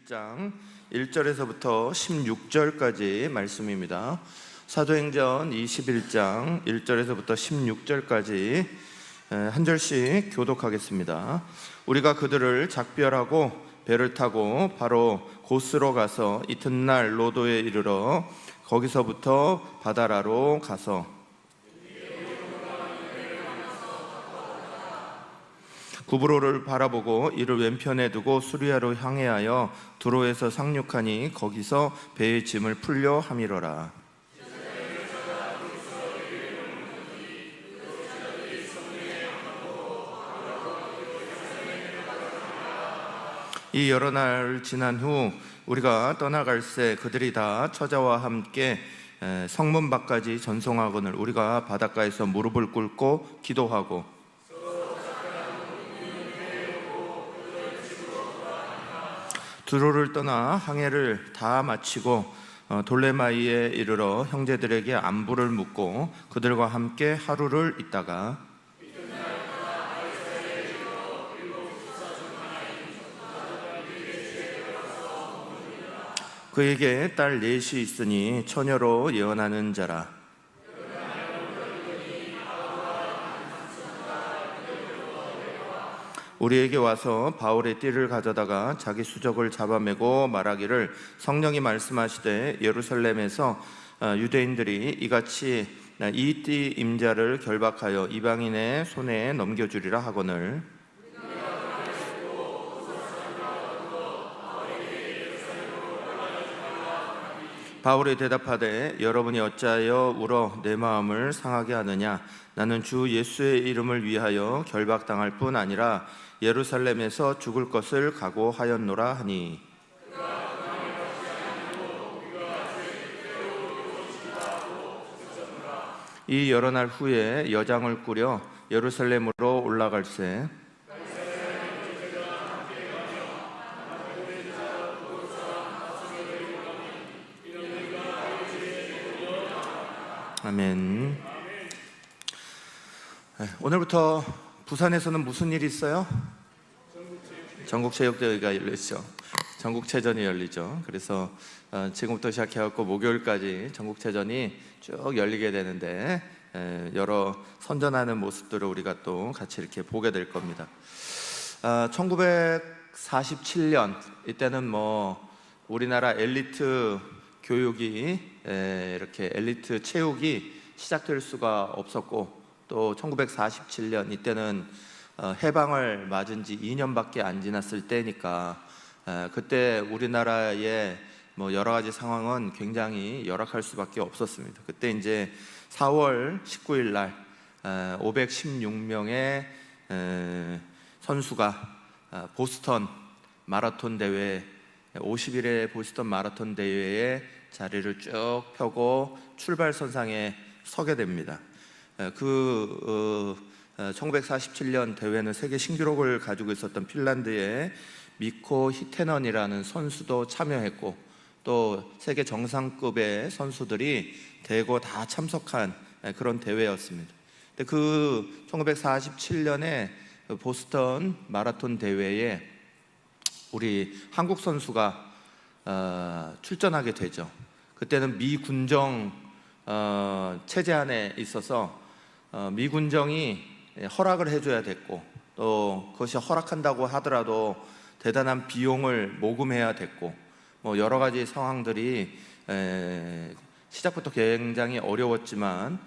21장 1절에서부터 16절까지 말씀입니다. 사도행전 21장 1절에서부터 16절까지 한 절씩 교독하겠습니다. 우리가 그들을 작별하고 배를 타고 바로 고스로 가서 이튿날 로도에 이르러 거기서부터 바다라로 가서 구브로를 바라보고 이를 왼편에 두고 수리아로 항해하여 두로에서 상륙하니 거기서 배의 짐을 풀려 함이러라. 이 여러 날 지난 후 우리가 떠나갈새 그들이 다 처자와 함께 성문 밖까지 전송하거늘 우리가 바닷가에서 무릎을 꿇고 기도하고 두로를 떠나 항해를 다 마치고 돌레마이에 이르러 형제들에게 안부를 묻고 그들과 함께 하루를 있다가 그에게 딸 넷이 있으니 처녀로 예언하는 자라. 우리에게 와서 바울의 띠를 가져다가 자기 수적을 잡아매고 말하기를 성령이 말씀하시되 예루살렘에서 유대인들이 이같이 이 띠 임자를 결박하여 이방인의 손에 넘겨주리라 하거늘 바울이 대답하되 여러분이 어찌하여 울어 내 마음을 상하게 하느냐. 나는 주 예수의 이름을 위하여 결박당할 뿐 아니라 예루살렘에서 죽을 것을 각오하였노라 하니 이 여러 날 후에 여장을 꾸려 예루살렘으로 올라갈새 아멘. 오늘부터 부산에서는 무슨 일이 있어요? 전국체육대회가 열리죠. 전국체전이 열리죠. 그래서 지금부터 시작해갖고 목요일까지 전국체전이 쭉 열리게 되는데 여러 선전하는 모습들을 우리가 또 같이 이렇게 보게 될 겁니다. 1947년 이때는 뭐 우리나라 엘리트 교육이 이렇게 엘리트 체육이 시작될 수가 없었고 또 1947년 이때는 해방을 맞은 지 2년밖에 안 지났을 때니까 그때 우리나라의 뭐 여러 가지 상황은 굉장히 열악할 수밖에 없었습니다. 그때 이제 4월 19일 날 516명의 선수가 보스턴 마라톤 대회 50일의 보스턴 마라톤 대회에 자리를 쭉 펴고 출발선상에 서게 됩니다. 1947년 대회는 세계 신기록을 가지고 있었던 핀란드의 미코 히테넌이라는 선수도 참여했고 또 세계 정상급의 선수들이 대거 다 참석한 그런 대회였습니다. 근데 그 1947년에 보스턴 마라톤 대회에 우리 한국 선수가 출전하게 되죠. 그때는 미군정 체제 안에 있어서 미군정이 허락을 해줘야 됐고 또 그것이 허락한다고 하더라도 대단한 비용을 모금해야 됐고 뭐 여러 가지 상황들이 시작부터 굉장히 어려웠지만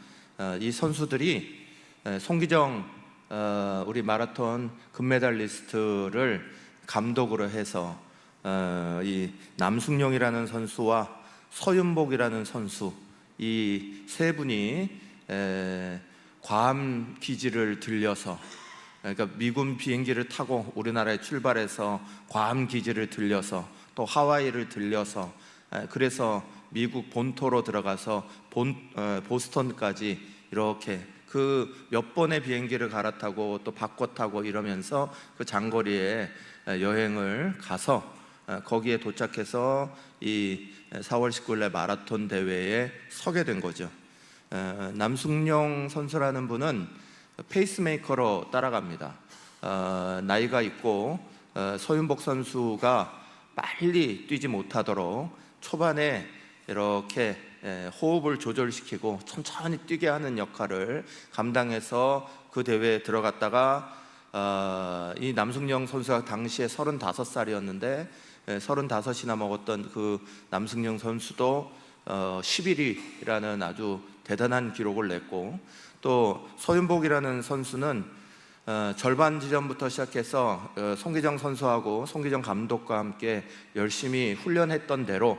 이 선수들이 송기정 우리 마라톤 금메달리스트를 감독으로 해서 이 남승용이라는 선수와 서윤복이라는 선수 이 세 분이 괌 기지를 들려서 그러니까 미군 비행기를 타고 우리나라에 출발해서 괌 기지를 들려서 또 하와이를 들려서 그래서 미국 본토로 들어가서 보스턴까지 이렇게 그 몇 번의 비행기를 갈아타고 또 바꿔 타고 이러면서 그 장거리에 여행을 가서 거기에 도착해서 이 4월 19일 날 마라톤 대회에 서게 된 거죠. 남승용 선수라는 분은 페이스메이커로 따라갑니다. 나이가 있고 서윤복 선수가 빨리 뛰지 못하도록 초반에 이렇게 호흡을 조절시키고 천천히 뛰게 하는 역할을 감당해서 그 대회에 들어갔다가 이 남승영 선수가 당시에 35살이었는데 35이나 먹었던 그 남승영 선수도 11위라는 아주 대단한 기록을 냈고, 또 서윤복이라는 선수는 절반 지점부터 시작해서 송기정 선수하고 송기정 감독과 함께 열심히 훈련했던 대로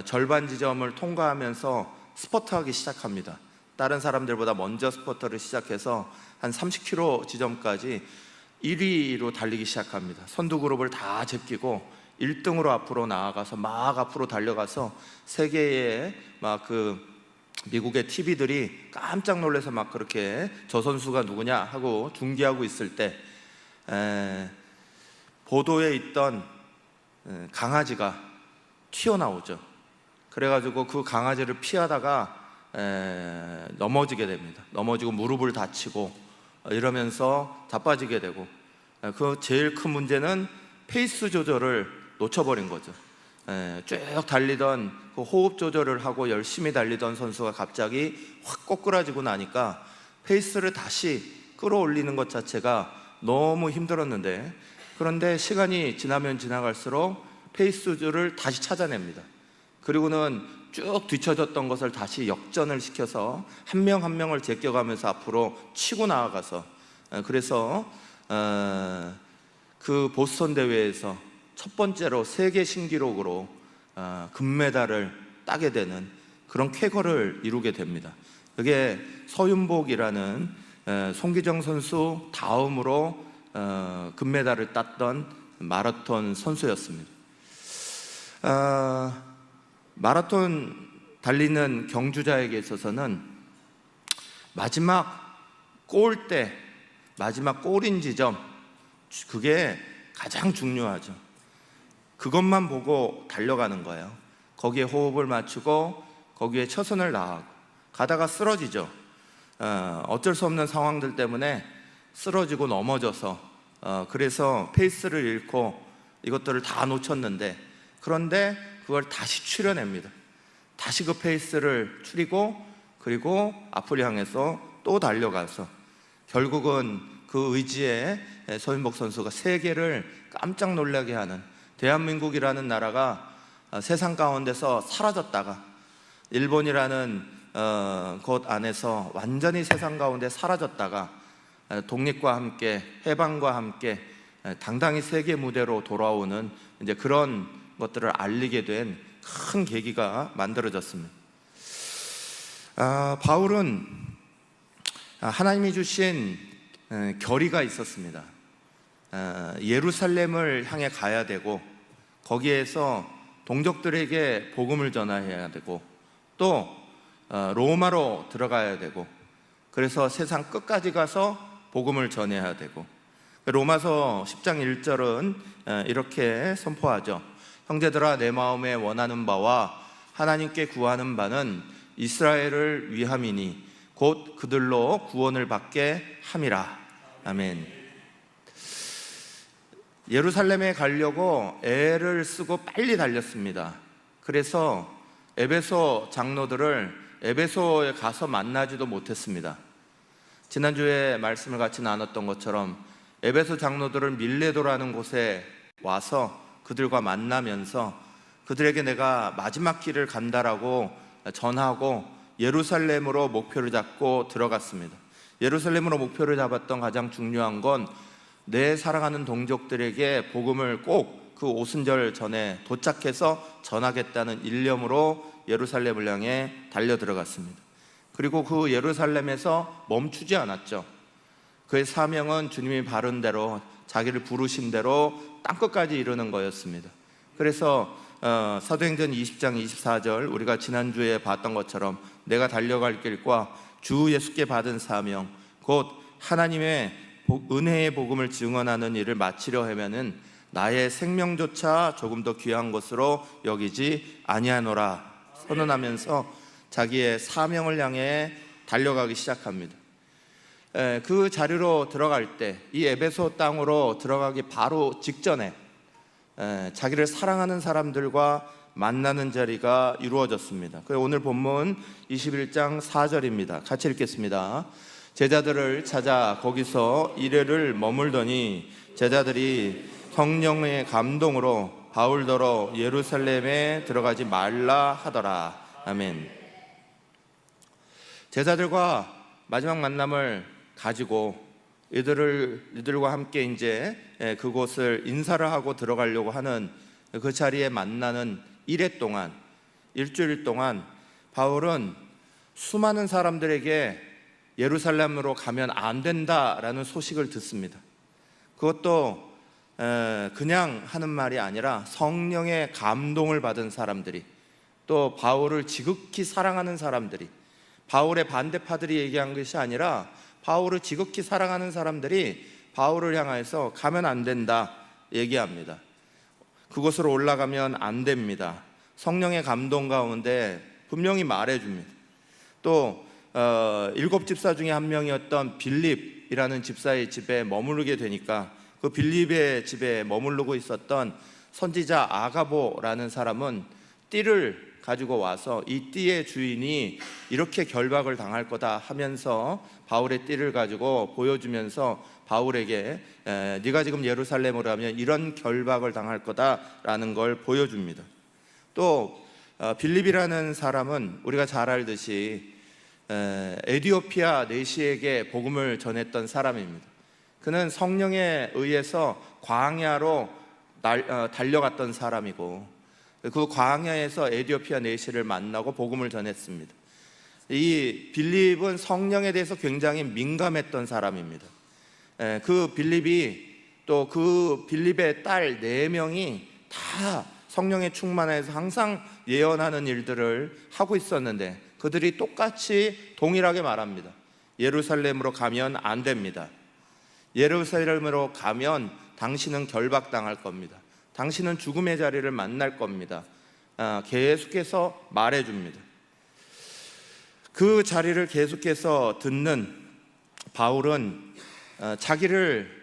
절반 지점을 통과하면서 스퍼트하기 시작합니다. 다른 사람들보다 먼저 스퍼트를 시작해서 한 30km 지점까지 1위로 달리기 시작합니다. 선두 그룹을 다 제끼고 1등으로 앞으로 나아가서 막 앞으로 달려가서 세계의 막 미국의 TV들이 깜짝 놀라서 막 그렇게 저 선수가 누구냐 하고 중계하고 있을 때 보도에 있던 강아지가 튀어나오죠. 그래가지고 그 강아지를 피하다가 넘어지게 됩니다. 넘어지고 무릎을 다치고 이러면서 자빠지게 되고, 그 제일 큰 문제는 페이스 조절을 놓쳐버린 거죠. 쭉 달리던 그 호흡 조절을 하고 열심히 달리던 선수가 갑자기 확 꼬꾸라지고 나니까 페이스를 다시 끌어올리는 것 자체가 너무 힘들었는데, 그런데 시간이 지나면 지나갈수록 페이스를 다시 찾아냅니다. 그리고는 쭉 뒤쳐졌던 것을 다시 역전을 시켜서 한 명 한 명을 제껴가면서 앞으로 치고 나아가서, 그래서 그 보스턴 대회에서 첫 번째로 세계 신기록으로 금메달을 따게 되는 그런 쾌거를 이루게 됩니다. 그게 서윤복이라는 송기정 선수 다음으로 금메달을 땄던 마라톤 선수였습니다. 마라톤 달리는 경주자에게 있어서는 마지막 골대, 마지막 골인 지점, 그게 가장 중요하죠. 그것만 보고 달려가는 거예요. 거기에 호흡을 맞추고 거기에 최선을 다하고 가다가 쓰러지죠. 어쩔 수 없는 상황들 때문에 쓰러지고 넘어져서 그래서 페이스를 잃고 이것들을 다 놓쳤는데, 그런데 그걸 다시 추려냅니다. 다시 그 페이스를 추리고 그리고 앞을 향해서 또 달려가서 결국은 그 의지에 서윤복 선수가 세계를 깜짝 놀라게 하는, 대한민국이라는 나라가 세상 가운데서 사라졌다가 일본이라는 곳 안에서 완전히 세상 가운데 사라졌다가 독립과 함께 해방과 함께 당당히 세계 무대로 돌아오는 이제 그런 것들을 알리게 된 큰 계기가 만들어졌습니다. 바울은 하나님이 주신 결의가 있었습니다. 예루살렘을 향해 가야 되고 거기에서 동족들에게 복음을 전해야 되고 또 로마로 들어가야 되고, 그래서 세상 끝까지 가서 복음을 전해야 되고, 로마서 10장 1절은 이렇게 선포하죠. 형제들아, 내 마음에 원하는 바와 하나님께 구하는 바는 이스라엘을 위함이니 곧 그들로 구원을 받게 함이라. 아멘. 예루살렘에 가려고 애를 쓰고 빨리 달렸습니다. 그래서 에베소 장로들을 에베소에 가서 만나지도 못했습니다. 지난주에 말씀을 같이 나눴던 것처럼 에베소 장로들을 밀레도라는 곳에 와서 그들과 만나면서 그들에게 내가 마지막 길을 간다라고 전하고 예루살렘으로 목표를 잡고 들어갔습니다. 예루살렘으로 목표를 잡았던 가장 중요한 건 내 사랑하는 동족들에게 복음을 꼭 그 오순절 전에 도착해서 전하겠다는 일념으로 예루살렘을 향해 달려 들어갔습니다. 그리고 그 예루살렘에서 멈추지 않았죠. 그의 사명은 주님이 바른 대로 자기를 부르신 대로 땅끝까지 이루는 거였습니다. 그래서 사도행전 20장 24절 우리가 지난주에 봤던 것처럼 내가 달려갈 길과 주 예수께 받은 사명 곧 하나님의 은혜의 복음을 증언하는 일을 마치려 하면은 나의 생명조차 조금 더 귀한 것으로 여기지 아니하노라 선언하면서 자기의 사명을 향해 달려가기 시작합니다. 그 자리로 들어갈 때, 이 에베소 땅으로 들어가기 바로 직전에 자기를 사랑하는 사람들과 만나는 자리가 이루어졌습니다. 오늘 본문 21장 4절입니다. 같이 읽겠습니다. 제자들을 찾아 거기서 이레를 머물더니 제자들이 성령의 감동으로 바울더러 예루살렘에 들어가지 말라 하더라. 아멘. 제자들과 마지막 만남을 가지고 이들과 함께 이제 그곳을 인사를 하고 들어가려고 하는 그 자리에 만나는 일주일 동안 바울은 수많은 사람들에게 예루살렘으로 가면 안 된다라는 소식을 듣습니다. 그것도 그냥 하는 말이 아니라 성령의 감동을 받은 사람들이, 또 바울을 지극히 사랑하는 사람들이, 바울의 반대파들이 얘기한 것이 아니라 바울을 지극히 사랑하는 사람들이 바울을 향해서 가면 안 된다 얘기합니다. 그곳으로 올라가면 안 됩니다. 성령의 감동 가운데 분명히 말해줍니다. 또 7 집사 중에 한 명이었던 빌립이라는 집사의 집에 머무르게 되니까 그 빌립의 집에 머무르고 있었던 선지자 아가보라는 사람은 띠를 가지고 와서 이 띠의 주인이 이렇게 결박을 당할 거다 하면서 바울의 띠를 가지고 보여주면서 바울에게 네가 지금 예루살렘으로 가면 이런 결박을 당할 거다라는 걸 보여줍니다. 또 빌립이라는 사람은 우리가 잘 알듯이 에디오피아 내시에게 복음을 전했던 사람입니다. 그는 성령에 의해서 광야로 달려갔던 사람이고 그 광야에서 에디오피아 내시를 만나고 복음을 전했습니다. 이 빌립은 성령에 대해서 굉장히 민감했던 사람입니다. 그 빌립이 또 그 빌립의 딸 4명이 다 성령에 충만해서 항상 예언하는 일들을 하고 있었는데 그들이 똑같이 동일하게 말합니다. 예루살렘으로 가면 안 됩니다. 예루살렘으로 가면 당신은 결박당할 겁니다. 당신은 죽음의 자리를 만날 겁니다. 계속해서 말해줍니다. 그 자리를 계속해서 듣는 바울은 자기를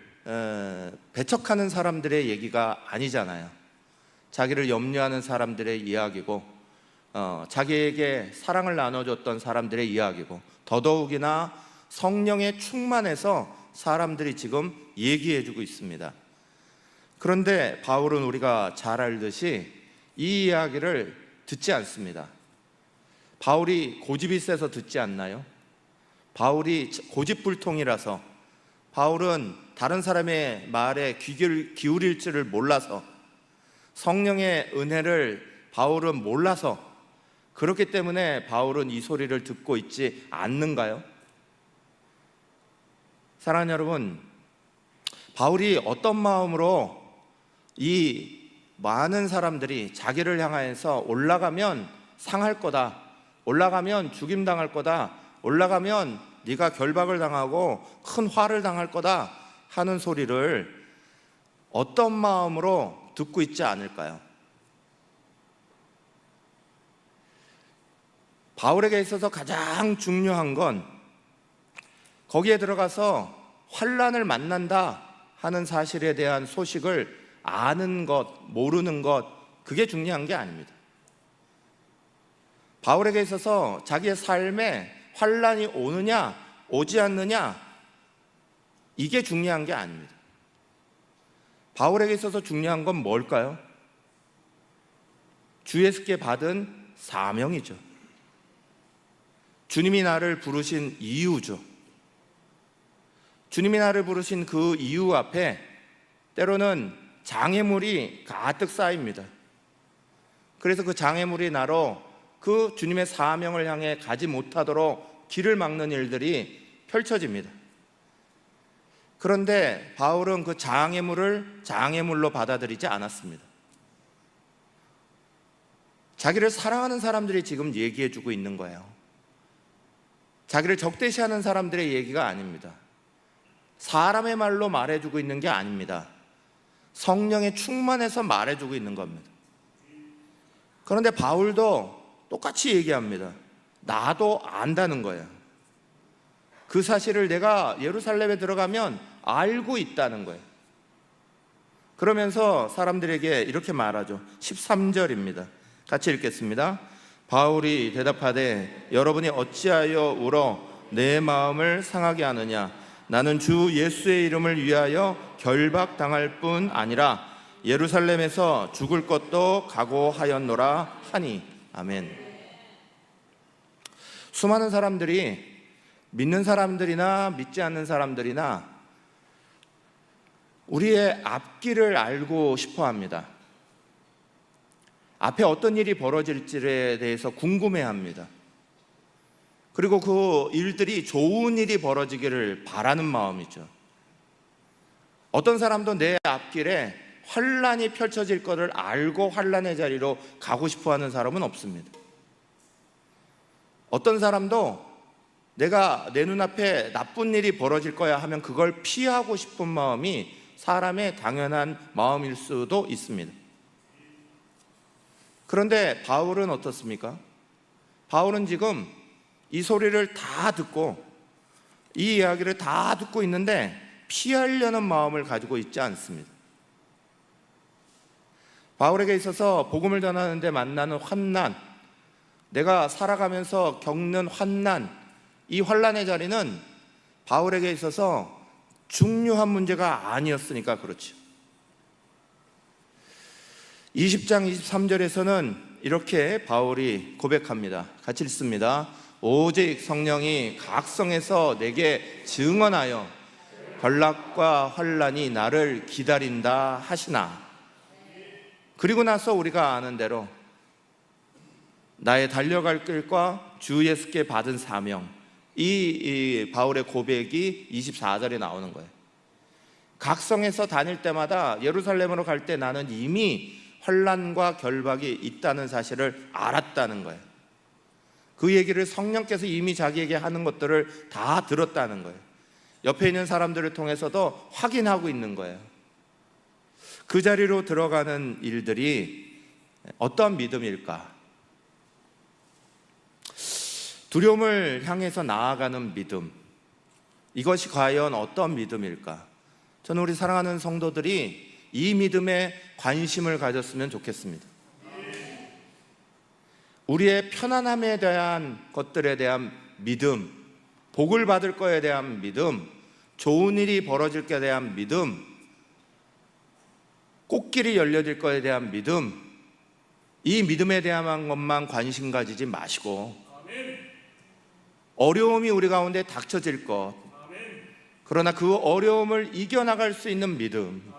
배척하는 사람들의 얘기가 아니잖아요. 자기를 염려하는 사람들의 이야기고 자기에게 사랑을 나눠줬던 사람들의 이야기고 더더욱이나 성령에 충만해서 사람들이 지금 얘기해주고 있습니다. 그런데 바울은 우리가 잘 알듯이 이 이야기를 듣지 않습니다. 바울이 고집이 세서 듣지 않나요? 바울이 고집불통이라서, 바울은 다른 사람의 말에 귀 기울일 줄을 몰라서, 성령의 은혜를 바울은 몰라서, 그렇기 때문에 바울은 이 소리를 듣고 있지 않는가요? 사랑하는 여러분, 바울이 어떤 마음으로 이 많은 사람들이 자기를 향해서 올라가면 상할 거다, 올라가면 죽임당할 거다, 올라가면 네가 결박을 당하고 큰 화를 당할 거다 하는 소리를 어떤 마음으로 듣고 있지 않을까요? 바울에게 있어서 가장 중요한 건 거기에 들어가서 환난을 만난다 하는 사실에 대한 소식을 아는 것, 모르는 것, 그게 중요한 게 아닙니다. 바울에게 있어서 자기의 삶에 환난이 오느냐 오지 않느냐, 이게 중요한 게 아닙니다. 바울에게 있어서 중요한 건 뭘까요? 주 예수께 받은 사명이죠. 주님이 나를 부르신 이유죠. 주님이 나를 부르신 그 이유 앞에 때로는 장애물이 가득 쌓입니다. 그래서 그 장애물이 나로 그 주님의 사명을 향해 가지 못하도록 길을 막는 일들이 펼쳐집니다. 그런데 바울은 그 장애물을 장애물로 받아들이지 않았습니다. 자기를 사랑하는 사람들이 지금 얘기해주고 있는 거예요. 자기를 적대시하는 사람들의 얘기가 아닙니다. 사람의 말로 말해주고 있는 게 아닙니다. 성령에 충만해서 말해주고 있는 겁니다. 그런데 바울도 똑같이 얘기합니다. 나도 안다는 거예요. 그 사실을 내가 예루살렘에 들어가면 알고 있다는 거예요. 그러면서 사람들에게 이렇게 말하죠. 13절입니다. 같이 읽겠습니다. 바울이 대답하되 여러분이 어찌하여 울어 내 마음을 상하게 하느냐. 나는 주 예수의 이름을 위하여 결박당할 뿐 아니라 예루살렘에서 죽을 것도 각오하였노라 하니. 아멘. 수많은 사람들이, 믿는 사람들이나 믿지 않는 사람들이나 우리의 앞길을 알고 싶어 합니다. 앞에 어떤 일이 벌어질지에 대해서 궁금해 합니다. 그리고 그 일들이 좋은 일이 벌어지기를 바라는 마음이죠. 어떤 사람도 내 앞길에 환란이 펼쳐질 것을 알고 환란의 자리로 가고 싶어 하는 사람은 없습니다. 어떤 사람도 내가 내 눈앞에 나쁜 일이 벌어질 거야 하면 그걸 피하고 싶은 마음이 사람의 당연한 마음일 수도 있습니다. 그런데 바울은 어떻습니까? 바울은 지금 이 소리를 다 듣고 이 이야기를 다 듣고 있는데 피하려는 마음을 가지고 있지 않습니다. 바울에게 있어서 복음을 전하는데 만나는 환난, 내가 살아가면서 겪는 환난, 이 환난의 자리는 바울에게 있어서 중요한 문제가 아니었으니까 그렇죠. 20장 23절에서는 이렇게 바울이 고백합니다. 같이 읽습니다. 오직 성령이 각성에서 내게 증언하여 결락과 환난이 나를 기다린다 하시나. 그리고 나서 우리가 아는 대로 나의 달려갈 길과 주 예수께 받은 사명, 이 바울의 고백이 24절에 나오는 거예요. 각성에서 다닐 때마다 예루살렘으로 갈 때 나는 이미 환난과 결박이 있다는 사실을 알았다는 거예요. 그 얘기를 성령께서 이미 자기에게 하는 것들을 다 들었다는 거예요. 옆에 있는 사람들을 통해서도 확인하고 있는 거예요. 그 자리로 들어가는 일들이 어떤 믿음일까? 두려움을 향해서 나아가는 믿음, 이것이 과연 어떤 믿음일까? 저는 우리 사랑하는 성도들이 이 믿음에 관심을 가졌으면 좋겠습니다. 우리의 편안함에 대한 것들에 대한 믿음, 복을 받을 거에 대한 믿음, 좋은 일이 벌어질 것에 대한 믿음, 꽃길이 열려질 것에 대한 믿음, 이 믿음에 대한 것만 관심 가지지 마시고 어려움이 우리 가운데 닥쳐질 것, 그러나 그 어려움을 이겨나갈 수 있는 믿음,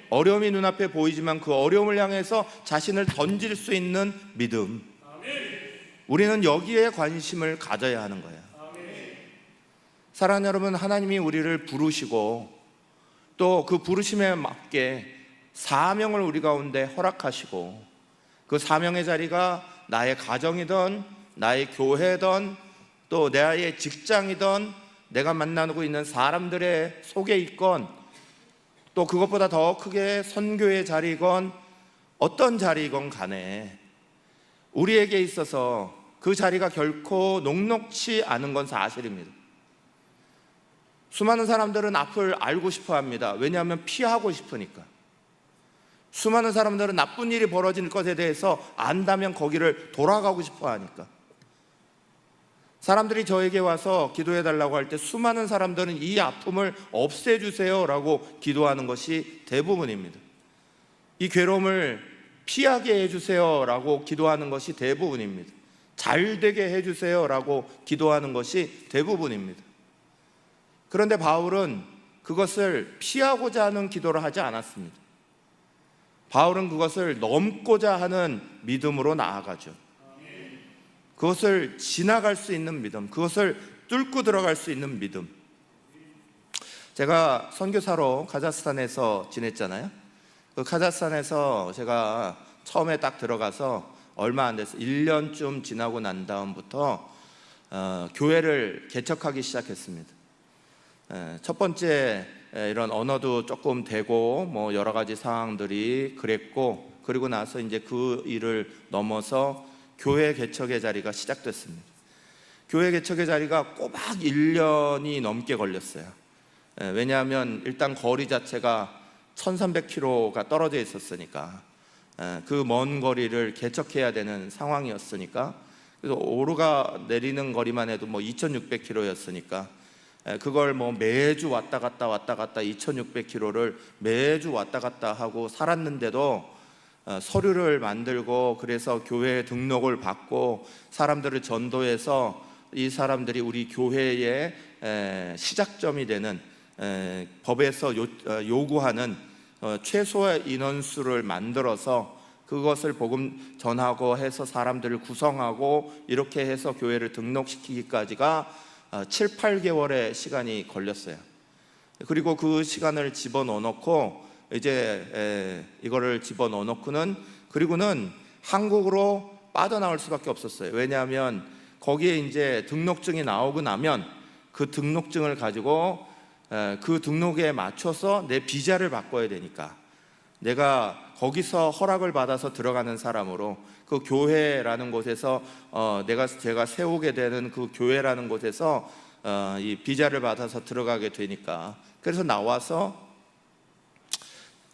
어려움이 눈앞에 보이지만 그 어려움을 향해서 자신을 던질 수 있는 믿음, 우리는 여기에 관심을 가져야 하는 거예요. 사랑하는 여러분, 하나님이 우리를 부르시고 또 그 부르심에 맞게 사명을 우리 가운데 허락하시고 그 사명의 자리가 나의 가정이든 나의 교회든 또 나의 직장이든 내가 만나고 있는 사람들의 속에 있건 또 그것보다 더 크게 선교의 자리건 어떤 자리건 간에 우리에게 있어서 그 자리가 결코 녹록치 않은 건 사실입니다. 수많은 사람들은 앞을 알고 싶어 합니다. 왜냐하면 피하고 싶으니까. 수많은 사람들은 나쁜 일이 벌어질 것에 대해서 안다면 거기를 돌아가고 싶어 하니까. 사람들이 저에게 와서 기도해 달라고 할 때 수많은 사람들은 이 아픔을 없애주세요 라고 기도하는 것이 대부분입니다. 이 괴로움을 피하게 해주세요 라고 기도하는 것이 대부분입니다. 잘 되게 해주세요 라고 기도하는 것이 대부분입니다. 그런데 바울은 그것을 피하고자 하는 기도를 하지 않았습니다. 바울은 그것을 넘고자 하는 믿음으로 나아가죠. 그것을 지나갈 수 있는 믿음, 그것을 뚫고 들어갈 수 있는 믿음. 제가 선교사로 카자흐스탄에서 지냈잖아요. 그 카자흐스탄에서 제가 처음에 딱 들어가서 얼마 안 돼서 1년쯤 지나고 난 다음부터 교회를 개척하기 시작했습니다. 첫 번째 이런 언어도 조금 되고 뭐 여러 가지 상황들이 그랬고, 그리고 나서 이제 그 일을 넘어서 교회 개척의 자리가 시작됐습니다. 교회 개척의 자리가 꼬박 1년이 넘게 걸렸어요. 왜냐하면 일단 거리 자체가 1300km가 떨어져 있었으니까, 그 먼 거리를 개척해야 되는 상황이었으니까, 그래서 오르가 내리는 거리만 해도 뭐 2600km였으니까 그걸 뭐 매주 왔다 갔다 2600km를 매주 왔다 갔다 하고 살았는데도 서류를 만들고, 그래서 교회에 등록을 받고 사람들을 전도해서 이 사람들이 우리 교회의 시작점이 되는, 법에서 요구하는 최소의 인원수를 만들어서 그것을 복음 전하고 해서 사람들을 구성하고 이렇게 해서 교회를 등록시키기까지가 7, 8개월의 시간이 걸렸어요. 그리고 그 시간을 집어넣어 놓고 이제 이거를 집어넣어 놓고는, 그리고는 한국으로 빠져나올 수밖에 없었어요. 왜냐하면 거기에 이제 등록증이 나오고 나면 그 등록증을 가지고 그 등록에 맞춰서 내 비자를 바꿔야 되니까, 내가 거기서 허락을 받아서 들어가는 사람으로 그 교회라는 곳에서 제가 세우게 되는 그 교회라는 곳에서 이 비자를 받아서 들어가게 되니까, 그래서 나와서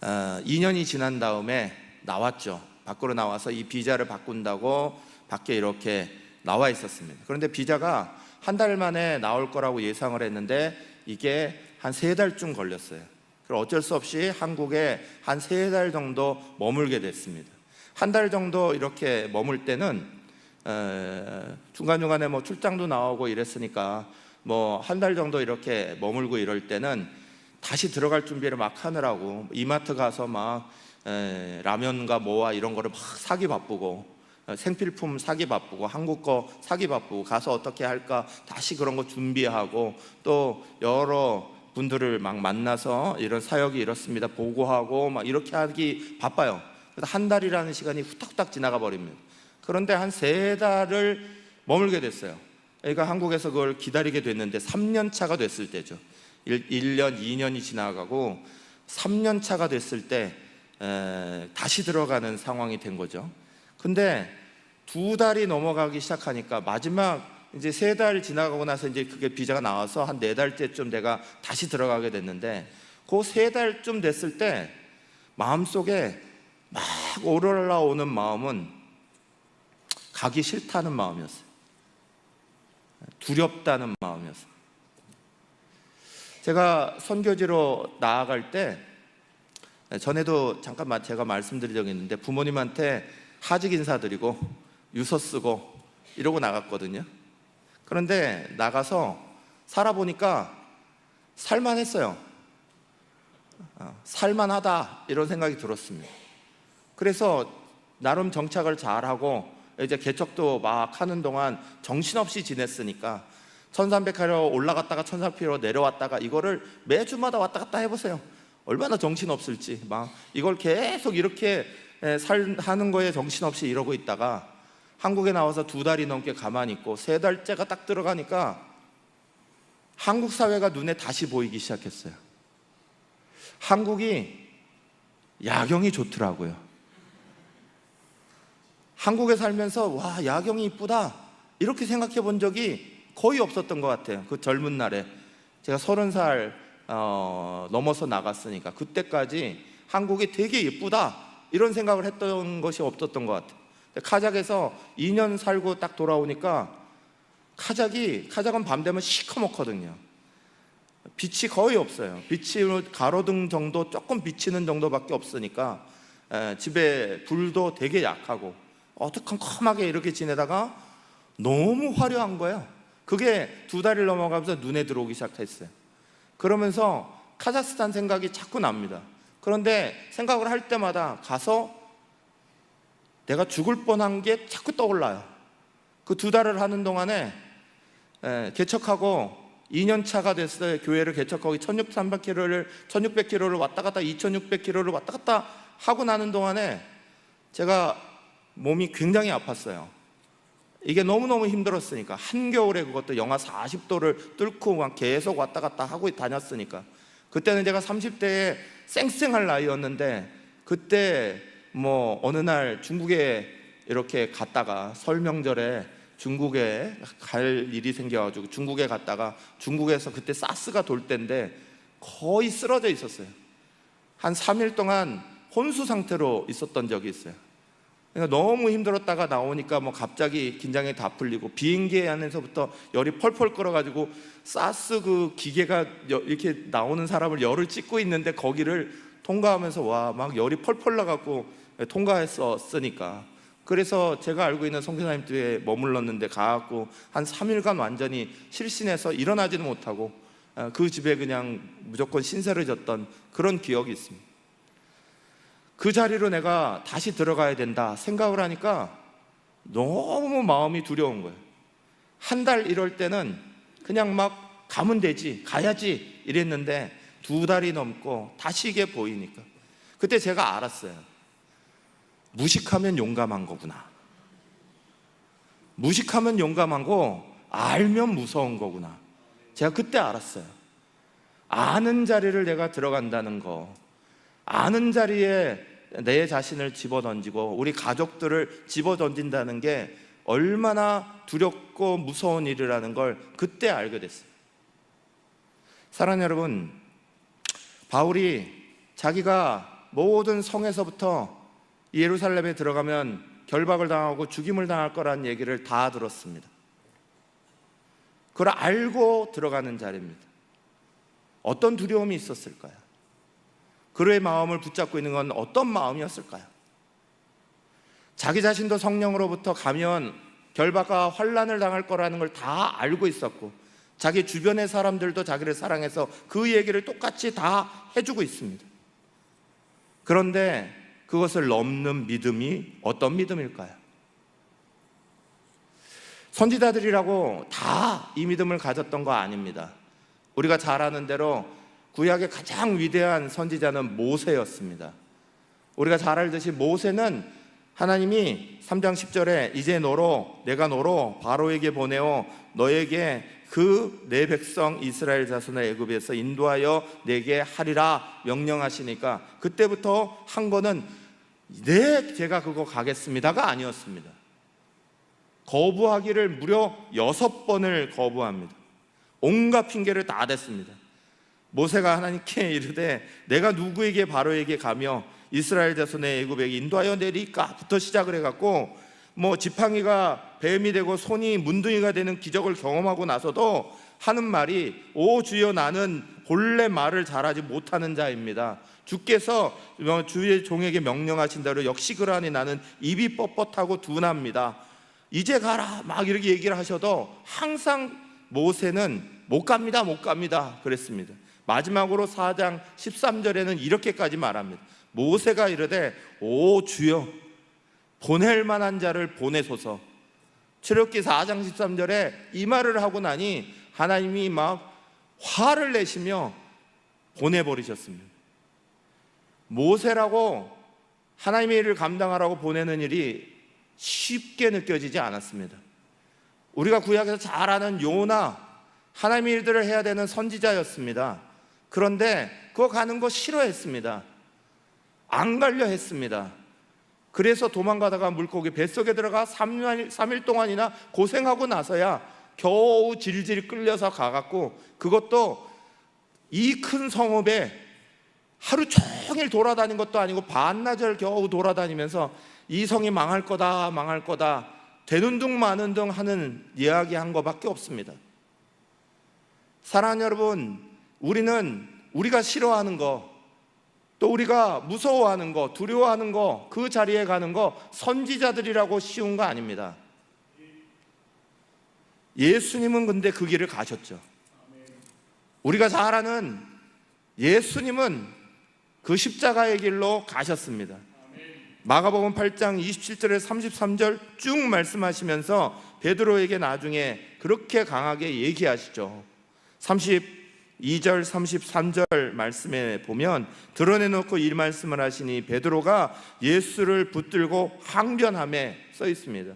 2년이 지난 다음에 나왔죠. 밖으로 나와서 이 비자를 바꾼다고 밖에 이렇게 나와 있었습니다. 그런데 비자가 한 달 만에 나올 거라고 예상을 했는데 이게 한 3달쯤 걸렸어요. 그래서 어쩔 수 없이 한국에 한 3달 정도 머물게 됐습니다. 한 달 정도 이렇게 머물 때는 중간중간에 뭐 출장도 나오고 이랬으니까 뭐 한 달 정도 이렇게 머물고 이럴 때는 다시 들어갈 준비를 막 하느라고 이마트 가서 막 라면과 뭐와 이런 거를 막 사기 바쁘고, 생필품 사기 바쁘고, 한국 거 사기 바쁘고, 가서 어떻게 할까 다시 그런 거 준비하고, 또 여러 분들을 막 만나서 이런 사역이 이렇습니다 보고하고 막 이렇게 하기 바빠요. 그래서 한 달이라는 시간이 후딱후딱 지나가 버립니다. 그런데 한 3달을 머물게 됐어요. 그러니까 한국에서 그걸 기다리게 됐는데 3년 차가 됐을 때죠. 1년, 2년이 지나가고 3년 차가 됐을 때 다시 들어가는 상황이 된 거죠. 근데 2달이 넘어가기 시작하니까 마지막 이제 3달 지나가고 나서 이제 그게 비자가 나와서 한 4달째쯤 내가 다시 들어가게 됐는데, 그 3달쯤 됐을 때 마음속에 막 오르러오는 마음은 가기 싫다는 마음이었어요. 두렵다는 마음이었어요. 제가 선교지로 나아갈 때, 전에도 잠깐 제가 말씀드린 적이 있는데, 부모님한테 하직 인사드리고 유서 쓰고 이러고 나갔거든요. 그런데 나가서 살아보니까 살만했어요. 살만하다 이런 생각이 들었습니다. 그래서 나름 정착을 잘하고 이제 개척도 막 하는 동안 정신없이 지냈으니까 1300km 올라갔다가 1400km 내려왔다가 이거를 매주마다 왔다 갔다 해보세요. 얼마나 정신없을지. 막 이걸 계속 이렇게 하는 거에 정신없이 이러고 있다가 한국에 나와서 2달이 넘게 가만히 있고 3달째가 딱 들어가니까 한국 사회가 눈에 다시 보이기 시작했어요. 한국이 야경이 좋더라고요. 한국에 살면서 와, 야경이 이쁘다 이렇게 생각해 본 적이 거의 없었던 것 같아요. 그 젊은 날에 제가 30살 넘어서 나갔으니까 그때까지 한국이 되게 예쁘다 이런 생각을 했던 것이 없었던 것 같아요. 카작에서 2년 살고 딱 돌아오니까 카작은 밤 되면 시커멓거든요. 빛이 거의 없어요. 빛이 가로등 정도 조금 비치는 정도밖에 없으니까 집에 불도 되게 약하고 어두컴컴하게 이렇게 지내다가 너무 화려한 거예요. 그게 2달을 넘어가면서 눈에 들어오기 시작했어요. 그러면서 카자흐스탄 생각이 자꾸 납니다. 그런데 생각을 할 때마다 가서 내가 죽을 뻔한 게 자꾸 떠올라요. 그 2달을 하는 동안에 개척하고 2년 차가 됐어요. 교회를 개척하고 1600km를 왔다 갔다 2600km를 왔다 갔다 하고 나는 동안에 제가 몸이 굉장히 아팠어요. 이게 너무너무 힘들었으니까. 한겨울에 그것도 영하 40도를 뚫고 막 계속 왔다 갔다 하고 다녔으니까. 그때는 제가 30대에 쌩쌩할 나이였는데, 그때 뭐 어느 날 중국에 이렇게 갔다가 설 명절에 중국에 갈 일이 생겨가지고 중국에 갔다가 중국에서 그때 사스가 돌 때인데 거의 쓰러져 있었어요. 한 3일 동안 혼수 상태로 있었던 적이 있어요. 그러니까 너무 힘들었다가 나오니까 뭐 갑자기 긴장이 다 풀리고, 비행기 안에서부터 열이 펄펄 끓어가지고 가스 그 기계가 이렇게 나오는 사람을 열을 찍고 있는데 거기를 통과하면서 와 막 열이 펄펄 나갖고 통과했었으니까. 그래서 제가 알고 있는 선교사님 뒤에 머물렀는데 가갖고 한 3일간 완전히 실신해서 일어나지는 못하고 그 집에 그냥 무조건 신세를 졌던 그런 기억이 있습니다. 그 자리로 내가 다시 들어가야 된다 생각을 하니까 너무 마음이 두려운 거예요. 한 달 이럴 때는 그냥 막 가면 되지, 가야지 이랬는데 2달이 넘고 다시 이게 보이니까 그때 제가 알았어요. 무식하면 용감한 거구나. 무식하면 용감한 거, 알면 무서운 거구나. 제가 그때 알았어요. 아는 자리를 내가 들어간다는 거, 아는 자리에 내 자신을 집어던지고 우리 가족들을 집어던진다는 게 얼마나 두렵고 무서운 일이라는 걸 그때 알게 됐어요. 사랑하는 여러분, 바울이 자기가 모든 성에서부터 예루살렘에 들어가면 결박을 당하고 죽임을 당할 거라는 얘기를 다 들었습니다. 그걸 알고 들어가는 자리입니다. 어떤 두려움이 있었을까요? 그의 마음을 붙잡고 있는 건 어떤 마음이었을까요? 자기 자신도 성령으로부터 가면 결박과 환난을 당할 거라는 걸 다 알고 있었고, 자기 주변의 사람들도 자기를 사랑해서 그 얘기를 똑같이 다 해주고 있습니다. 그런데 그것을 넘는 믿음이 어떤 믿음일까요? 선지자들이라고 다 이 믿음을 가졌던 거 아닙니다. 우리가 잘 아는 대로 구약의 가장 위대한 선지자는 모세였습니다. 우리가 잘 알듯이 모세는 하나님이 3장 10절에 이제 내가 너로 바로에게 보내어 너에게 그 내 백성 이스라엘 자손을 애굽에서 인도하여 내게 하리라 명령하시니까, 그때부터 한 거는 제가 그거 가겠습니다가 아니었습니다. 거부하기를 무려 6번을 거부합니다. 온갖 핑계를 다 댔습니다. 모세가 하나님께 이르되 내가 누구에게 바로에게 가며 이스라엘 자손의 애굽에 인도하여 내리까부터 시작을 해갖고, 뭐 지팡이가 뱀이 되고 손이 문둥이가 되는 기적을 경험하고 나서도 하는 말이, 오 주여 나는 본래 말을 잘하지 못하는 자입니다. 주께서 주의 종에게 명령하신 대로 역시 그러하니 나는 입이 뻣뻣하고 둔합니다. 이제 가라 막 이렇게 얘기를 하셔도 항상 모세는 못 갑니다 그랬습니다. 마지막으로 4장 13절에는 이렇게까지 말합니다. 모세가 이르되 오 주여 보낼 만한 자를 보내소서. 출애굽기 4장 13절에 이 말을 하고 나니 하나님이 막 화를 내시며 보내버리셨습니다. 모세라고 하나님의 일을 감당하라고 보내는 일이 쉽게 느껴지지 않았습니다. 우리가 구약에서 잘 아는 요나, 하나님의 일들을 해야 되는 선지자였습니다. 그런데 그거 가는 거 싫어했습니다. 안 가려 했습니다. 그래서 도망가다가 물고기 뱃속에 들어가 3일 동안이나 고생하고 나서야 겨우 질질 끌려서 가갖고, 그것도 이 큰 성읍에 하루 종일 돌아다닌 것도 아니고 반나절 겨우 돌아다니면서 이 성이 망할 거다 되는 둥 마는 둥 하는 이야기한 거밖에 없습니다. 사랑하는 여러분, 우리는 우리가 싫어하는 거, 또 우리가 무서워하는 거, 두려워하는 거, 그 자리에 가는 거 선지자들이라고 쉬운 거 아닙니다. 예수님은 근데 그 길을 가셨죠. 우리가 잘 아는 예수님은 그 십자가의 길로 가셨습니다. 마가복음 8장 27절에 33절 쭉 말씀하시면서 베드로에게 나중에 그렇게 강하게 얘기하시죠. 32절 33절 말씀에 보면 드러내놓고 이 말씀을 하시니 베드로가 예수를 붙들고 항변함에 써 있습니다.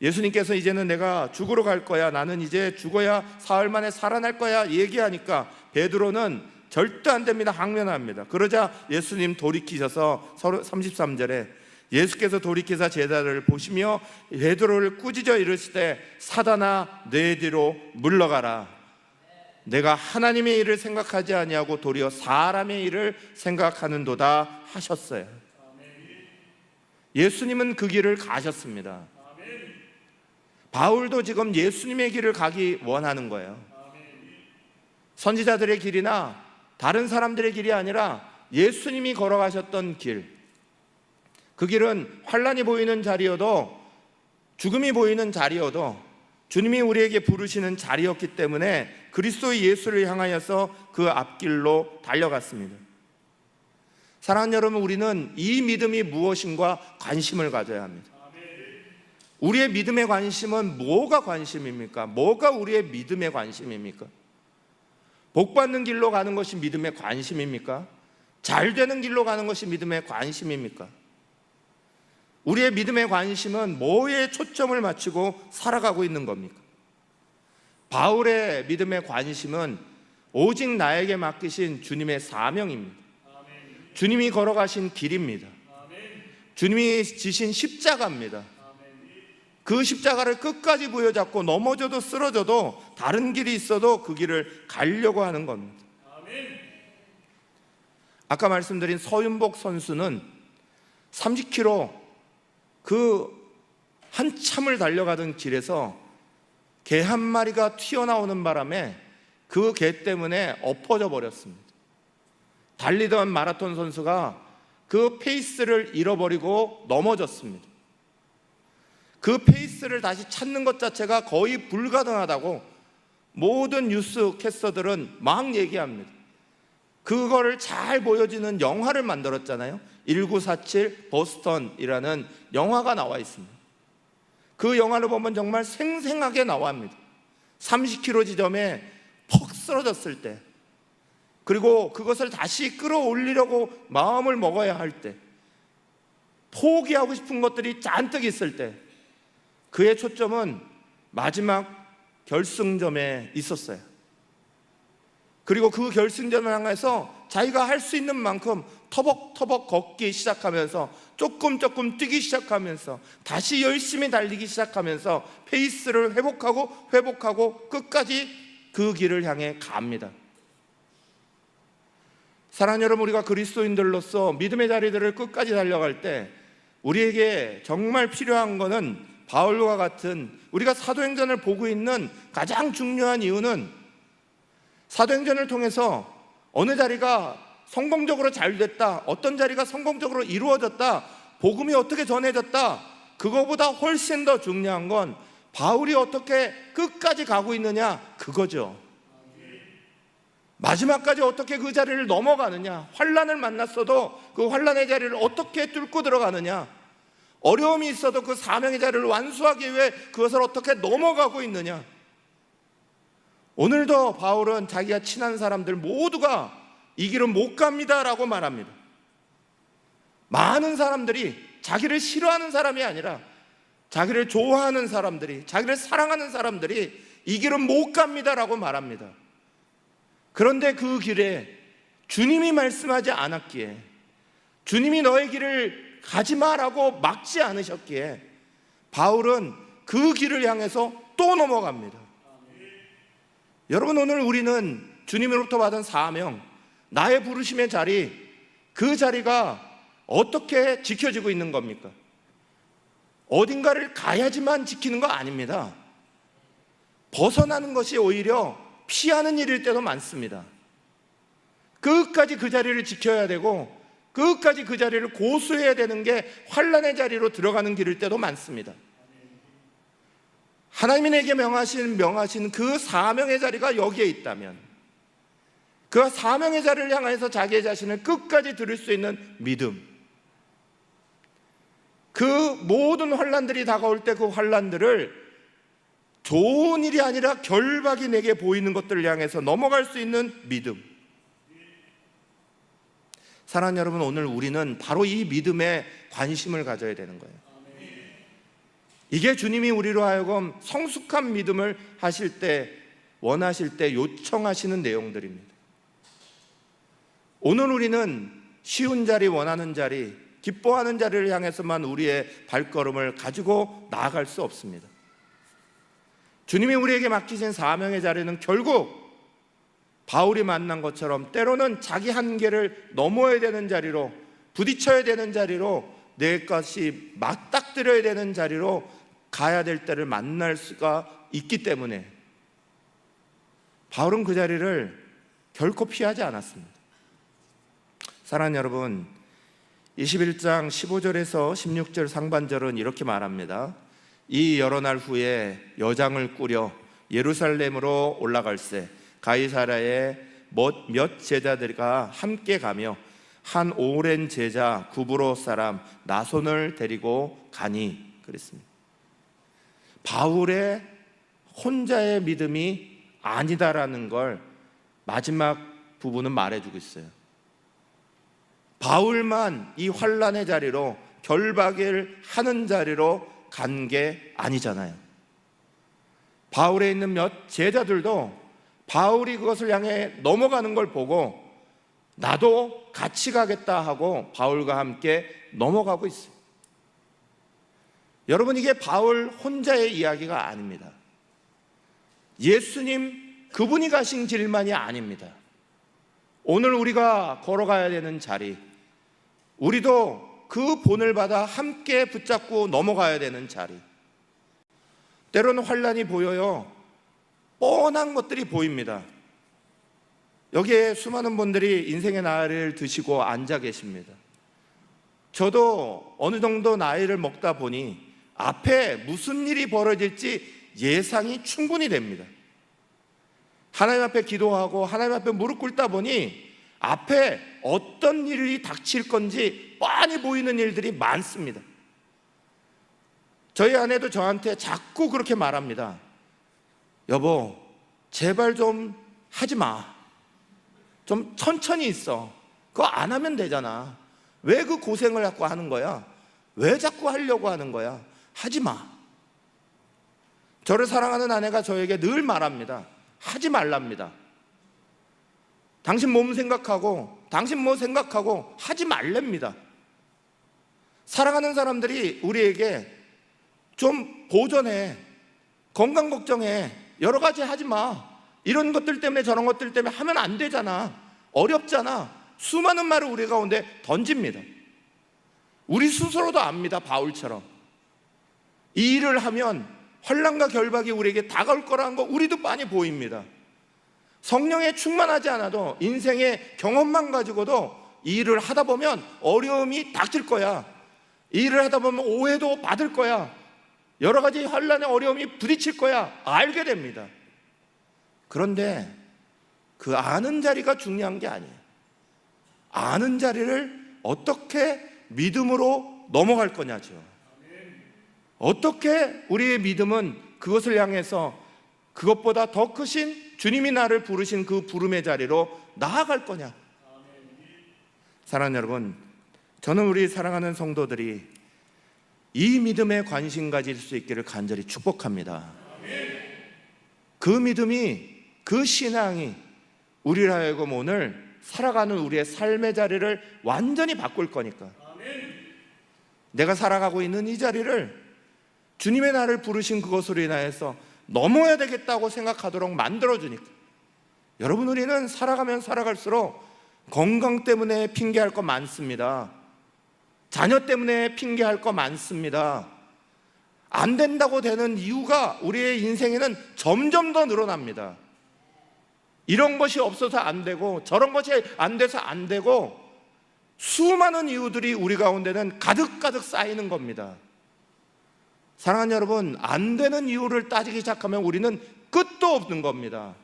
예수님께서 이제는 내가 죽으러 갈 거야, 나는 이제 죽어야 사흘 만에 살아날 거야 얘기하니까 베드로는 절대 안 됩니다 항변합니다. 그러자 예수님 돌이키셔서 33절에 예수께서 돌이키사 제자를 보시며 베드로를 꾸짖어 이르시되 사단아 내 뒤로 물러가라. 내가 하나님의 일을 생각하지 아니하고 도리어 사람의 일을 생각하는도다 하셨어요. 예수님은 그 길을 가셨습니다. 바울도 지금 예수님의 길을 가기 원하는 거예요. 선지자들의 길이나 다른 사람들의 길이 아니라 예수님이 걸어가셨던 길, 그 길은 환난이 보이는 자리여도, 죽음이 보이는 자리여도 주님이 우리에게 부르시는 자리였기 때문에 그리스도의 예수를 향하여서 그 앞길로 달려갔습니다. 사랑하는 여러분, 우리는 이 믿음이 무엇인가 관심을 가져야 합니다. 우리의 믿음의 관심은 뭐가 관심입니까? 뭐가 우리의 믿음의 관심입니까? 복받는 길로 가는 것이 믿음의 관심입니까? 잘 되는 길로 가는 것이 믿음의 관심입니까? 우리의 믿음의 관심은 뭐에 초점을 맞추고 살아가고 있는 겁니까? 바울의 믿음의 관심은 오직 나에게 맡기신 주님의 사명입니다. 주님이 걸어가신 길입니다. 주님이 지신 십자가입니다. 그 십자가를 끝까지 부여잡고 넘어져도 쓰러져도 다른 길이 있어도 그 길을 가려고 하는 겁니다. 아까 말씀드린 서윤복 선수는 30km 그 한참을 달려가던 길에서 개 한 마리가 튀어나오는 바람에 그 개 때문에 엎어져 버렸습니다. 달리던 마라톤 선수가 그 페이스를 잃어버리고 넘어졌습니다. 그 페이스를 다시 찾는 것 자체가 거의 불가능하다고 모든 뉴스 캐스터들은 막 얘기합니다. 그거를 잘 보여주는 영화를 만들었잖아요. 1947 보스턴이라는 영화가 나와 있습니다. 그 영화를 보면 정말 생생하게 나옵니다. 30km 지점에 퍽 쓰러졌을 때, 그리고 그것을 다시 끌어올리려고 마음을 먹어야 할 때, 포기하고 싶은 것들이 잔뜩 있을 때, 그의 초점은 마지막 결승점에 있었어요. 그리고 그 결승점을 향해서 자기가 할 수 있는 만큼 터벅터벅 걷기 시작하면서 조금 뛰기 시작하면서 다시 열심히 달리기 시작하면서 페이스를 회복하고 끝까지 그 길을 향해 갑니다. 사랑하는 여러분, 우리가 그리스도인들로서 믿음의 자리들을 끝까지 달려갈 때 우리에게 정말 필요한 것은 바울과 같은, 우리가 사도행전을 보고 있는 가장 중요한 이유는 사도행전을 통해서 어느 자리가 성공적으로 잘 됐다, 어떤 자리가 성공적으로 이루어졌다, 복음이 어떻게 전해졌다, 그거보다 훨씬 더 중요한 건 바울이 어떻게 끝까지 가고 있느냐, 그거죠. 마지막까지 어떻게 그 자리를 넘어가느냐, 환난을 만났어도 그 환난의 자리를 어떻게 뚫고 들어가느냐, 어려움이 있어도 그 사명의 자리를 완수하기 위해 그것을 어떻게 넘어가고 있느냐. 오늘도 바울은 자기가 친한 사람들 모두가 이 길은 못 갑니다 라고 말합니다. 많은 사람들이 자기를 싫어하는 사람이 아니라 자기를 좋아하는 사람들이, 자기를 사랑하는 사람들이 이 길은 못 갑니다 라고 말합니다. 그런데 그 길에 주님이 말씀하지 않았기에, 주님이 너의 길을 가지 마라고 막지 않으셨기에 바울은 그 길을 향해서 또 넘어갑니다. 여러분, 오늘 우리는 주님으로부터 받은 사명, 나의 부르심의 자리, 그 자리가 어떻게 지켜지고 있는 겁니까? 어딘가를 가야지만 지키는 거 아닙니다. 벗어나는 것이 오히려 피하는 일일 때도 많습니다. 끝까지 그 자리를 지켜야 되고 끝까지 그 자리를 고수해야 되는 게 환난의 자리로 들어가는 길일 때도 많습니다. 하나님이 내게 명하신 그 사명의 자리가 여기에 있다면, 그 사명의 자리를 향해서 자기의 자신을 끝까지 들을 수 있는 믿음, 그 모든 환난들이 다가올 때 그 환난들을 좋은 일이 아니라 결박이 내게 보이는 것들을 향해서 넘어갈 수 있는 믿음. 사랑하는 여러분, 오늘 우리는 바로 이 믿음에 관심을 가져야 되는 거예요. 이게 주님이 우리로 하여금 성숙한 믿음을 하실 때, 원하실 때 요청하시는 내용들입니다. 오늘 우리는 쉬운 자리, 원하는 자리, 기뻐하는 자리를 향해서만 우리의 발걸음을 가지고 나아갈 수 없습니다. 주님이 우리에게 맡기신 사명의 자리는 결국 바울이 만난 것처럼 때로는 자기 한계를 넘어야 되는 자리로, 부딪혀야 되는 자리로, 내 것이 맞닥뜨려야 되는 자리로 가야 될 때를 만날 수가 있기 때문에 바울은 그 자리를 결코 피하지 않았습니다. 사랑하는 여러분, 21장 15절에서 16절 상반절은 이렇게 말합니다. 이 여러 날 후에 여장을 꾸려 예루살렘으로 올라갈새 가이사랴에 몇 제자들과 함께 가며 한 오랜 제자 구브로 사람 나손을 데리고 가니 그랬습니다. 바울의 혼자의 믿음이 아니다라는 걸 마지막 부분은 말해주고 있어요. 바울만 이 환난의 자리로, 결박을 하는 자리로 간 게 아니잖아요. 바울에 있는 몇 제자들도 바울이 그것을 향해 넘어가는 걸 보고 나도 같이 가겠다 하고 바울과 함께 넘어가고 있어요. 여러분, 이게 바울 혼자의 이야기가 아닙니다. 예수님 그분이 가신 길만이 아닙니다. 오늘 우리가 걸어가야 되는 자리, 우리도 그 본을 받아 함께 붙잡고 넘어가야 되는 자리. 때로는 환난이 보여요. 뻔한 것들이 보입니다. 여기에 수많은 분들이 인생의 나이를 드시고 앉아 계십니다. 저도 어느 정도 나이를 먹다 보니 앞에 무슨 일이 벌어질지 예상이 충분히 됩니다. 하나님 앞에 기도하고 하나님 앞에 무릎 꿇다 보니 앞에 어떤 일이 닥칠 건지 뻔히 보이는 일들이 많습니다. 저희 아내도 저한테 자꾸 그렇게 말합니다. 여보, 제발 좀 하지 마. 좀 천천히 있어. 그거 안 하면 되잖아. 왜 그 고생을 자꾸 하는 거야? 왜 자꾸 하려고 하는 거야? 하지 마. 저를 사랑하는 아내가 저에게 늘 말합니다. 하지 말랍니다. 당신 몸 생각하고 당신 뭐 생각하고 하지 말랍니다. 사랑하는 사람들이 우리에게 좀 보존해, 건강 걱정해, 여러 가지 하지 마, 이런 것들 때문에 저런 것들 때문에 하면 안 되잖아, 어렵잖아, 수많은 말을 우리 가운데 던집니다. 우리 스스로도 압니다. 바울처럼 이 일을 하면 환난과 결박이 우리에게 다가올 거라는 거 우리도 많이 보입니다. 성령에 충만하지 않아도 인생의 경험만 가지고도 이 일을 하다 보면 어려움이 닥칠 거야. 이 일을 하다 보면 오해도 받을 거야. 여러 가지 환난의 어려움이 부딪힐 거야. 알게 됩니다. 그런데 그 아는 자리가 중요한 게 아니에요. 아는 자리를 어떻게 믿음으로 넘어갈 거냐죠. 어떻게 우리의 믿음은 그것을 향해서 그것보다 더 크신 주님이 나를 부르신 그 부름의 자리로 나아갈 거냐. 사랑하는 여러분, 저는 우리 사랑하는 성도들이 이 믿음에 관심 가질 수 있기를 간절히 축복합니다. 그 믿음이, 그 신앙이 우리를 하여금 오늘 살아가는 우리의 삶의 자리를 완전히 바꿀 거니까. 내가 살아가고 있는 이 자리를 주님의 나를 부르신 그것으로 인하여서 넘어야 되겠다고 생각하도록 만들어주니까. 여러분, 우리는 살아가면 살아갈수록 건강 때문에 핑계할 거 많습니다. 자녀 때문에 핑계할 거 많습니다. 안 된다고 되는 이유가 우리의 인생에는 점점 더 늘어납니다. 이런 것이 없어서 안 되고 저런 것이 안 돼서 안 되고 수많은 이유들이 우리 가운데는 가득가득 쌓이는 겁니다. 사랑하는 여러분, 안 되는 이유를 따지기 시작하면 우리는 끝도 없는 겁니다.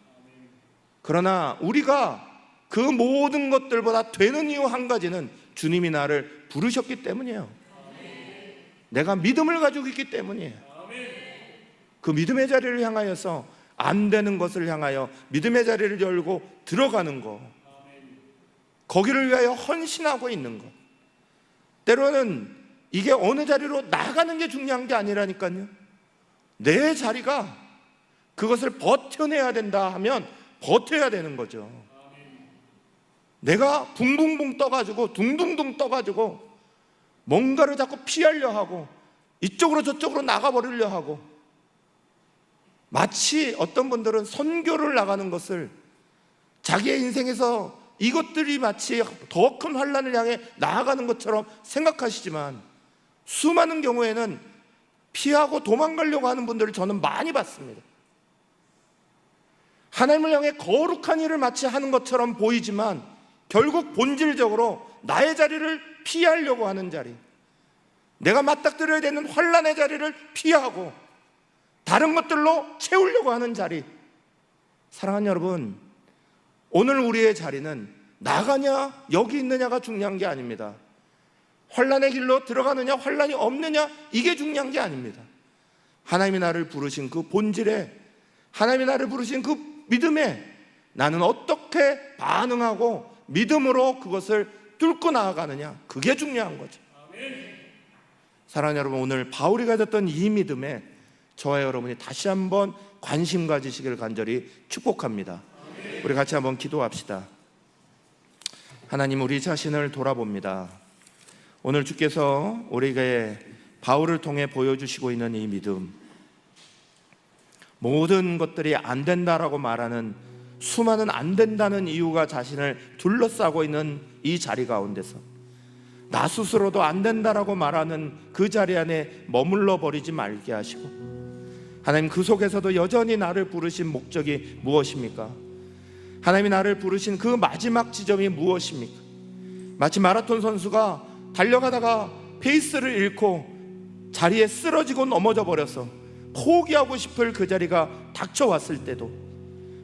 그러나 우리가 그 모든 것들보다 되는 이유 한 가지는 주님이 나를 부르셨기 때문이에요. 내가 믿음을 가지고 있기 때문이에요. 그 믿음의 자리를 향하여서 안 되는 것을 향하여 믿음의 자리를 열고 들어가는 것, 거기를 위하여 헌신하고 있는 것. 때로는 이게 어느 자리로 나가는 게 중요한 게 아니라니까요. 내 자리가 그것을 버텨내야 된다 하면 버텨야 되는 거죠. 내가 붕붕붕 떠가지고 둥둥둥 떠가지고 뭔가를 자꾸 피하려 하고 이쪽으로 저쪽으로 나가버리려 하고, 마치 어떤 분들은 선교를 나가는 것을 자기의 인생에서 이것들이 마치 더 큰 환난을 향해 나아가는 것처럼 생각하시지만 수많은 경우에는 피하고 도망가려고 하는 분들을 저는 많이 봤습니다. 하나님을 향해 거룩한 일을 마치 하는 것처럼 보이지만 결국 본질적으로 나의 자리를 피하려고 하는 자리, 내가 맞닥뜨려야 되는 환난의 자리를 피하고 다른 것들로 채우려고 하는 자리. 사랑하는 여러분, 오늘 우리의 자리는 나가냐 여기 있느냐가 중요한 게 아닙니다. 환난의 길로 들어가느냐 환난이 없느냐 이게 중요한 게 아닙니다. 하나님이 나를 부르신 그 본질에, 하나님이 나를 부르신 그 믿음에 나는 어떻게 반응하고 믿음으로 그것을 뚫고 나아가느냐, 그게 중요한 거죠. 사랑하는 여러분, 오늘 바울이 가졌던 이 믿음에 저와 여러분이 다시 한번 관심 가지시기를 간절히 축복합니다. 우리 같이 한번 기도합시다. 하나님, 우리 자신을 돌아봅니다. 오늘 주께서 우리에게 바울을 통해 보여주시고 있는 이 믿음, 모든 것들이 안 된다라고 말하는 수많은 안 된다는 이유가 자신을 둘러싸고 있는 이 자리 가운데서 나 스스로도 안 된다라고 말하는 그 자리 안에 머물러 버리지 말게 하시고, 하나님, 그 속에서도 여전히 나를 부르신 목적이 무엇입니까? 하나님이 나를 부르신 그 마지막 지점이 무엇입니까? 마치 마라톤 선수가 달려가다가 페이스를 잃고 자리에 쓰러지고 넘어져 버려서 포기하고 싶을 그 자리가 닥쳐왔을 때도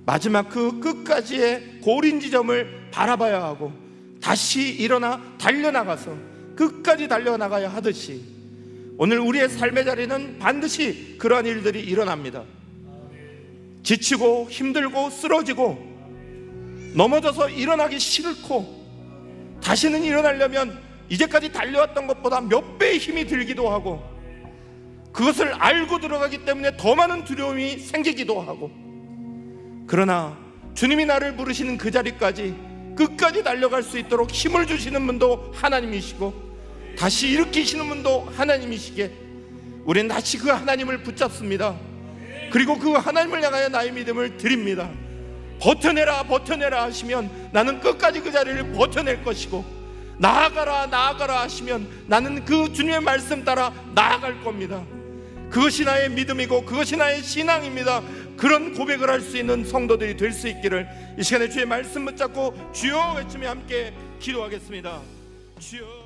마지막 그 끝까지의 고린 지점을 바라봐야 하고 다시 일어나 달려나가서 끝까지 달려나가야 하듯이 오늘 우리의 삶의 자리는 반드시 그러한 일들이 일어납니다. 지치고 힘들고 쓰러지고 넘어져서 일어나기 싫고 다시는 일어나려면 이제까지 달려왔던 것보다 몇 배의 힘이 들기도 하고, 그것을 알고 들어가기 때문에 더 많은 두려움이 생기기도 하고, 그러나 주님이 나를 부르시는 그 자리까지 끝까지 달려갈 수 있도록 힘을 주시는 분도 하나님이시고 다시 일으키시는 분도 하나님이시기에 우리는 다시 그 하나님을 붙잡습니다. 그리고 그 하나님을 향하여 나의 믿음을 드립니다. 버텨내라 버텨내라 하시면 나는 끝까지 그 자리를 버텨낼 것이고, 나아가라 나아가라 하시면 나는 그 주님의 말씀 따라 나아갈 겁니다. 그것이 나의 믿음이고 그것이 나의 신앙입니다. 그런 고백을 할 수 있는 성도들이 될 수 있기를 이 시간에 주의 말씀 붙잡고 주여 외치며 함께 기도하겠습니다. 주여.